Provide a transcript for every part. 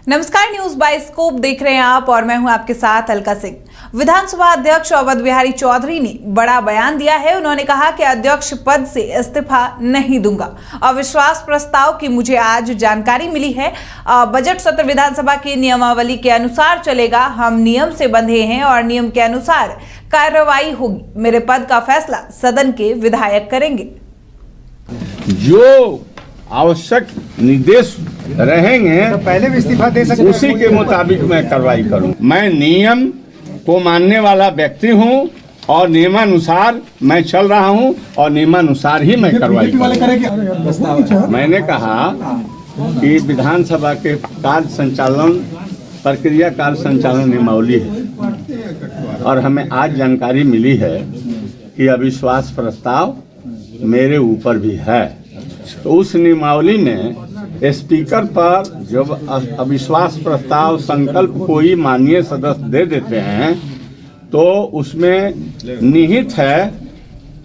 नमस्कार, news bioscope देख रहे हैं आप और मैं हूं आपके साथ अलका सिंह। विधानसभा अध्यक्ष अवध बिहारी चौधरी ने बड़ा बयान दिया है। उन्होंने कहा कि अध्यक्ष पद से इस्तीफा नहीं दूंगा। अविश्वास प्रस्ताव की मुझे आज जानकारी मिली है। बजट सत्र विधानसभा की नियमावली के अनुसार चलेगा। हम नियम से बंधे हैं और नियम के अनुसार कार्रवाई होगी। मेरे पद का फैसला सदन के विधायक करेंगे। जो आवश्यक निर्देश रहेंगे तो पहले भी इस्तीफा दे सकते, उसी के मुताबिक मैं कार्रवाई करूं। मैं नियम को मानने वाला व्यक्ति हूं और नियमानुसार मैं चल रहा हूं और नियमानुसार ही मैं कार्रवाई करूंगा। मैंने कहा कि विधानसभा के कार्य संचालन प्रक्रिया कार्य संचालन नियमावली है और हमें आज जानकारी मिली है कि अविश्वास प्रस्ताव मेरे ऊपर भी है। तो उस नियमावली में स्पीकर पर जब अविश्वास प्रस्ताव संकल्प कोई माननीय सदस्य दे देते हैं तो उसमें निहित है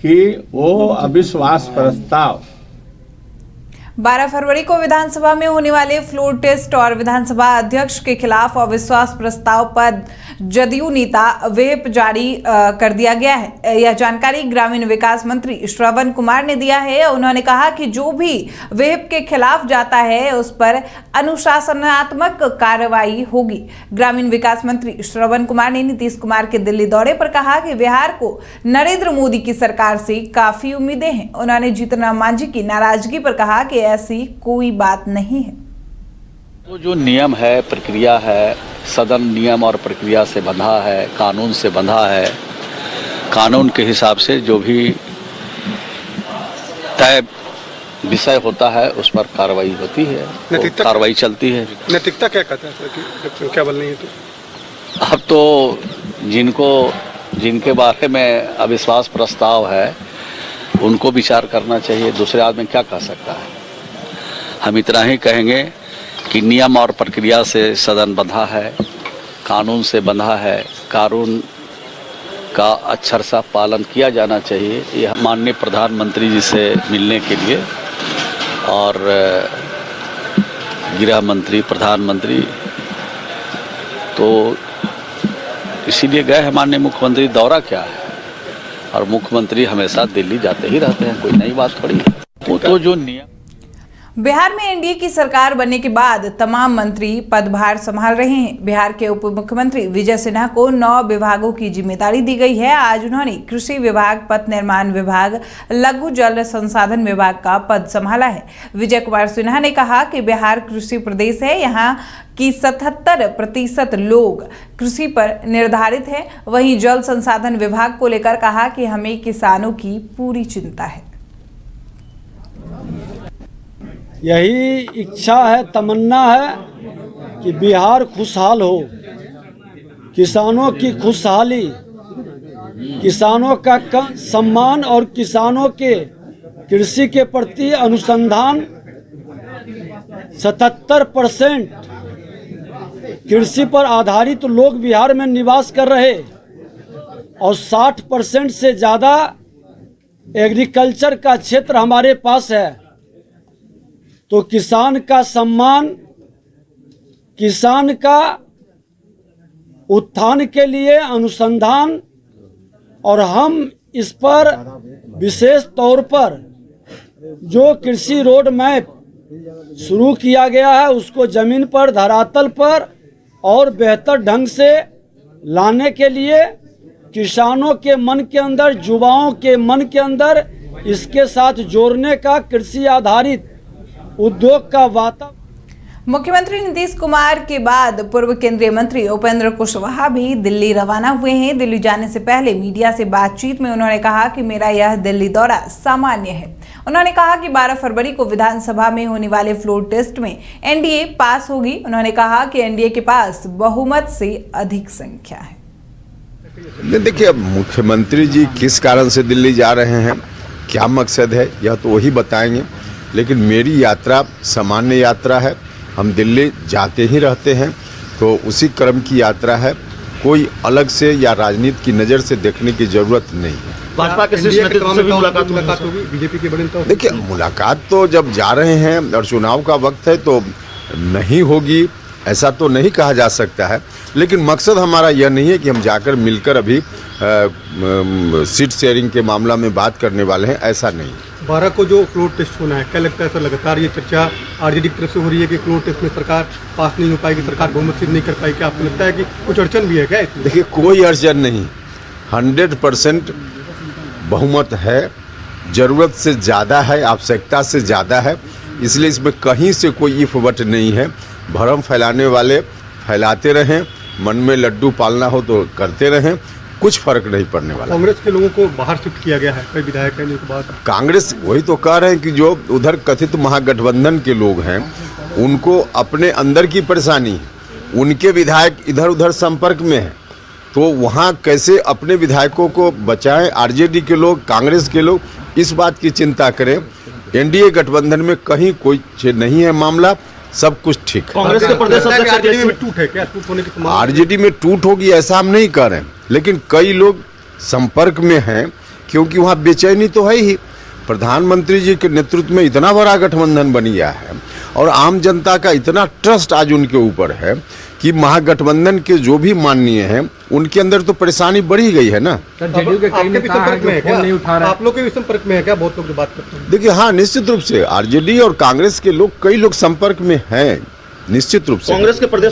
कि वो अविश्वास प्रस्ताव 12 फरवरी को विधानसभा में होने वाले फ्लोर टेस्ट और विधानसभा अध्यक्ष के खिलाफ अविश्वास प्रस्ताव पर जदयू नेता व्हिप जारी कर दिया गया है। यह जानकारी ग्रामीण विकास मंत्री श्रवण कुमार ने दिया है। उन्होंने कहा कि जो भी व्हिप के खिलाफ जाता है उस पर अनुशासनात्मक कार्रवाई होगी। ग्रामीण विकास मंत्री श्रवण कुमार ने नीतीश कुमार के दिल्ली दौरे पर कहा कि बिहार को नरेंद्र मोदी की सरकार से काफी उम्मीदें हैं। उन्होंने जीतन मांझी की नाराजगी पर कहा कि ऐसी कोई बात नहीं है। तो जो नियम है, प्रक्रिया है, सदन नियम और प्रक्रिया से बंधा है, कानून से बंधा है। कानून के हिसाब से जो भी तय विषय होता है उस पर कार्रवाई होती है, कार्रवाई चलती है। नैतिकता क्या कहता है सर, क्या बल नहीं है तो? अब तो जिनके बारे में अविश्वास प्रस्ताव है उनको विचार करना चाहिए। दूसरे आदमी क्या कह सकता है? हम इतना ही कहेंगे कि नियम और प्रक्रिया से सदन बंधा है, कानून से बंधा है। कानून का अक्षर सा पालन किया जाना चाहिए। यह माननीय प्रधानमंत्री जी से मिलने के लिए और गृह मंत्री, प्रधानमंत्री तो इसीलिए गए हैं। माननीय मुख्यमंत्री दौरा क्या है और मुख्यमंत्री हमेशा दिल्ली जाते ही रहते हैं, कोई नई बात थोड़ी है। वो तो जो नियम बिहार में एनडीए की सरकार बनने के बाद तमाम मंत्री पदभार संभाल रहे हैं। बिहार के उप मुख्यमंत्री विजय सिन्हा को 9 विभागों की जिम्मेदारी दी गई है। आज उन्होंने कृषि विभाग, पथ निर्माण विभाग, लघु जल संसाधन विभाग का पद संभाला है। विजय कुमार सिन्हा ने कहा कि बिहार कृषि प्रदेश है। यहाँ की 77% लोग कृषि पर निर्धारित है। वहीं जल संसाधन विभाग को लेकर कहा कि हमें किसानों की पूरी चिंता है। यही इच्छा है, तमन्ना है कि बिहार खुशहाल हो, किसानों की खुशहाली, किसानों का सम्मान और किसानों के कृषि के प्रति अनुसंधान। 77% कृषि पर आधारित लोग बिहार में निवास कर रहे और 60% से ज़्यादा एग्रीकल्चर का क्षेत्र हमारे पास है। तो किसान का सम्मान, किसान का उत्थान के लिए अनुसंधान और हम इस पर विशेष तौर पर जो कृषि रोड मैप शुरू किया गया है उसको जमीन पर, धरातल पर और बेहतर ढंग से लाने के लिए किसानों के मन के अंदर, युवाओं के मन के अंदर इसके साथ जोड़ने का कृषि आधारित उद्योग का वातावरण। मुख्यमंत्री नीतीश कुमार के बाद पूर्व केंद्रीय मंत्री उपेंद्र कुशवाहा भी दिल्ली रवाना हुए हैं। दिल्ली जाने से पहले मीडिया से बातचीत में उन्होंने कहा कि मेरा यह दिल्ली दौरा सामान्य है। उन्होंने कहा कि 12 फरवरी को विधानसभा में होने वाले फ्लोर टेस्ट में एनडीए पास होगी। उन्होंने कहा कि एनडीए के पास बहुमत से अधिक संख्या है। देखिए, अब मुख्यमंत्री जी किस कारण से दिल्ली जा रहे हैं, क्या मकसद है, यह तो वही बताएंगे। लेकिन मेरी यात्रा सामान्य यात्रा है। हम दिल्ली जाते ही रहते हैं, तो उसी क्रम की यात्रा है। कोई अलग से या राजनीति की नज़र से देखने की जरूरत नहीं है। भाजपा के शीर्ष नेतृत्व से भी मुलाकात होगी बीजेपी के बड़े? देखिए, मुलाकात तो जब जा रहे हैं और चुनाव का वक्त है तो नहीं होगी, ऐसा तो नहीं कहा जा सकता है, लेकिन मकसद हमारा यह नहीं है कि हम जाकर मिलकर अभी सीट शेयरिंग के मामला में बात करने वाले हैं, ऐसा नहीं। 12 को जो फ्लोर टेस्ट होना है, क्या लगता है सर? लगातार ये चर्चा आरजेडी की तरफ से हो रही है कि फ्लोर टेस्ट में सरकार पास नहीं हो पाएगी, सरकार बहुमत सिद्ध नहीं कर पाएगी। क्या आपको लगता है कि कुछ अड़चन भी है क्या इसमें? देखिए, कोई अड़चन नहीं, 100% बहुमत है, ज़रूरत से ज़्यादा है, आवश्यकता से ज़्यादा है, इसलिए इसमें कहीं से कोई इफ वट नहीं है। भ्रम फैलाने वाले फैलाते रहें, मन में लड्डू पालना हो तो करते रहें, कुछ फर्क नहीं पड़ने वाला। कांग्रेस के लोगों को बाहर शिफ्ट किया गया है, कई विधायक कहने के बाद। कांग्रेस वही तो कह रहे हैं कि जो उधर कथित महागठबंधन के लोग हैं, उनको अपने अंदर की परेशानी है, उनके विधायक इधर उधर संपर्क में हैं, तो वहाँ कैसे अपने विधायकों को बचाएं। आरजेडी के लोग, कांग्रेस के लोग इस बात की चिंता करें। एनडीए गठबंधन में कहीं कोई नहीं है मामला, सब कुछ ठीक है। कांग्रेस के प्रदेश अध्यक्ष आरजेडी में टूट है क्या? टूट होने की संभावना? आरजेडी में टूट होगी ऐसा हम नहीं कह रहे हैं, लेकिन कई लोग संपर्क में हैं, क्योंकि वहाँ बेचैनी तो है ही। प्रधानमंत्री जी के नेतृत्व में इतना बड़ा गठबंधन बन गया है और आम जनता का इतना ट्रस्ट आज उनके ऊपर है कि महागठबंधन के जो भी माननीय हैं, उनके अंदर तो परेशानी बढ़ी गई है ना। जेडीयू के कई नेता संपर्क में है क्या? आप लोग के भी संपर्क में है क्या? बहुत लोग जो बात करते हैं। देखिए, हाँ, निश्चित रूप से आरजेडी और कांग्रेस के लोग, कई लोग संपर्क में हैं, निश्चित रूप से। कांग्रेस के प्रदेश